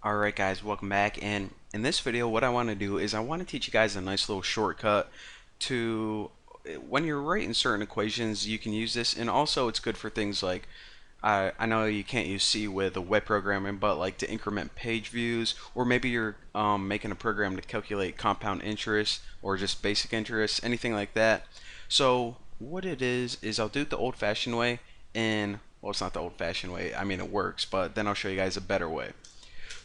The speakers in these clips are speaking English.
Alright guys, welcome back, and in this video what I want to do is I want to teach you guys a nice little shortcut to when you're writing certain equations you can use this, and also it's good for things like I know you can't use C with a web programming, but like to increment page views, or maybe you're making a program to calculate compound interest or just basic interest, anything like that. So what it is I'll do it the old-fashioned way, and well, it's not the old-fashioned way, I mean it works, but then I'll show you guys a better way.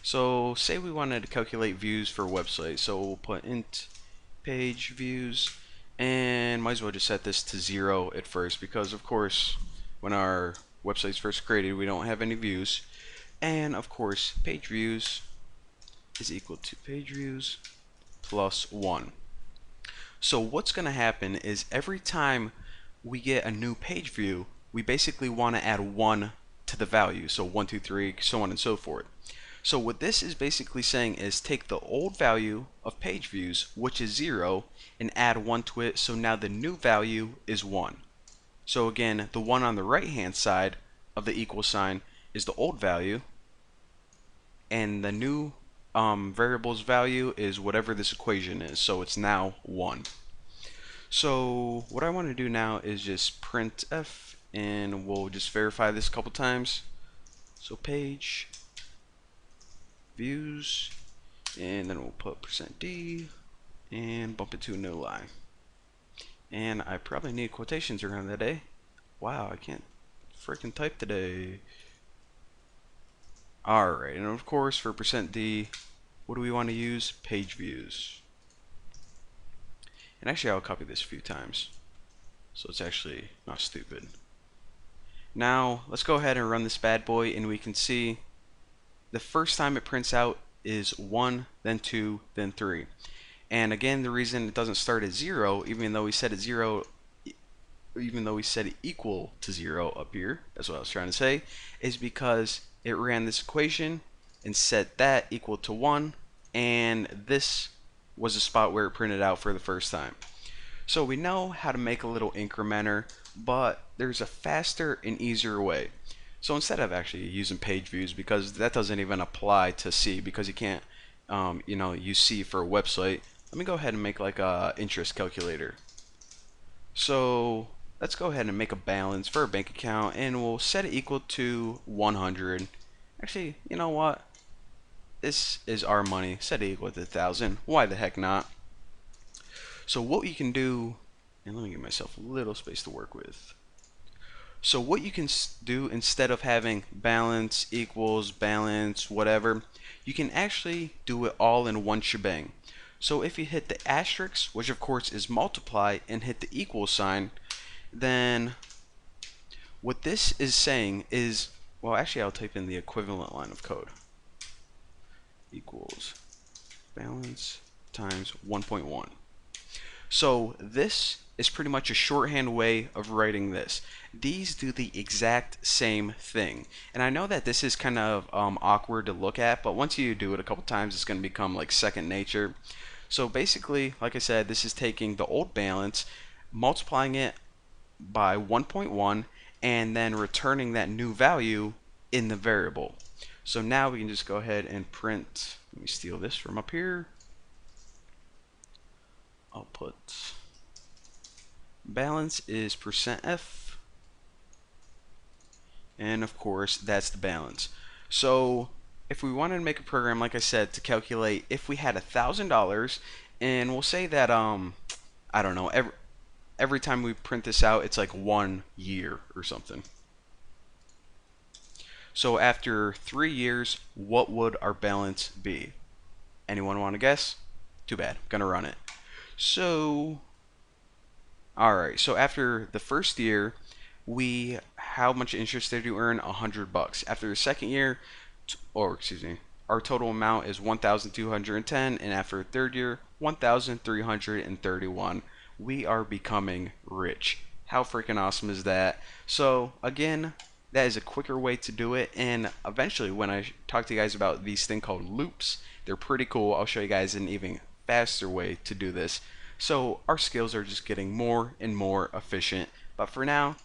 So say we wanted to calculate views for a website, so we'll put int page views, and might as well just set this to 0 at first, because of course when our website's first created we don't have any views. And of course page views is equal to page views plus 1. So what's going to happen is every time we get a new page view, we basically want to add 1 to the value, so 1 2 3 so on and so forth. So what this is basically saying is take the old value of page views, which is 0, and add 1 to it, so now the new value is 1. So again, the 1 on the right hand side of the equal sign is the old value, and the new variable's value is whatever this equation is, so it's now 1. So what I want to do now is just print f, and we'll just verify this a couple times. So page views, and then we'll put %d and bump it to a no line. And I probably need quotations around that day. Wow, I can't freaking type today. Alright, and of course for %d, what do we want to use? Page views. And actually I'll copy this a few times, so it's actually not stupid. Now let's go ahead and run this bad boy, and we can see the first time it prints out is 1, then 2, then 3. And again, the reason it doesn't start at 0, even though we set it 0, even though we set it equal to 0 up here, that's what I was trying to say, is because it ran this equation and set that equal to 1, and this was the spot where it printed out for the first time. So we know how to make a little incrementer, but there's a faster and easier way. So instead of actually using page views, because that doesn't even apply to C, because you can't use C for a website, let me go ahead and make like a interest calculator. So let's go ahead and make a balance for a bank account, and we'll set it equal to 100. Actually, you know what? This is our money. Set it equal to 1,000. Why the heck not? So what you can do, and let me give myself a little space to work with. So what you can do, instead of having balance equals balance whatever, you can actually do it all in one shebang. So if you hit the asterisk, which of course is multiply, and hit the equal sign, then what this is saying is, well, actually I'll type in the equivalent line of code. Equals balance times 1.1. So this is pretty much a shorthand way of writing this. These do the exact same thing. And I know that this is kind of awkward to look at, but once you do it a couple times, it's going to become like second nature. So basically, like I said, this is taking the old balance, multiplying it by 1.1, and then returning that new value in the variable. So now we can just go ahead and print, let me steal this from up here. I'll put balance is %f, and of course that's the balance. So if we wanted to make a program, like I said, to calculate if we had $1,000, and we'll say that I don't know, every time we print this out it's like 1 year or something. So after 3 years, what would our balance be? Anyone want to guess? Too bad, I'm gonna run it. So alright, so after the first year, how much interest did you earn? $100. After the second year, our total amount is 1,210, and after the third year, 1,331. We are becoming rich. How freaking awesome is that? So again, that is a quicker way to do it, and eventually when I talk to you guys about these things called loops, they're pretty cool. I'll show you guys an even faster way to do this. So our skills are just getting more and more efficient, but for now,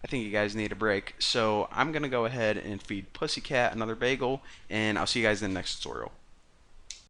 I think you guys need a break. So I'm going to go ahead and feed Pussycat another bagel, and I'll see you guys in the next tutorial.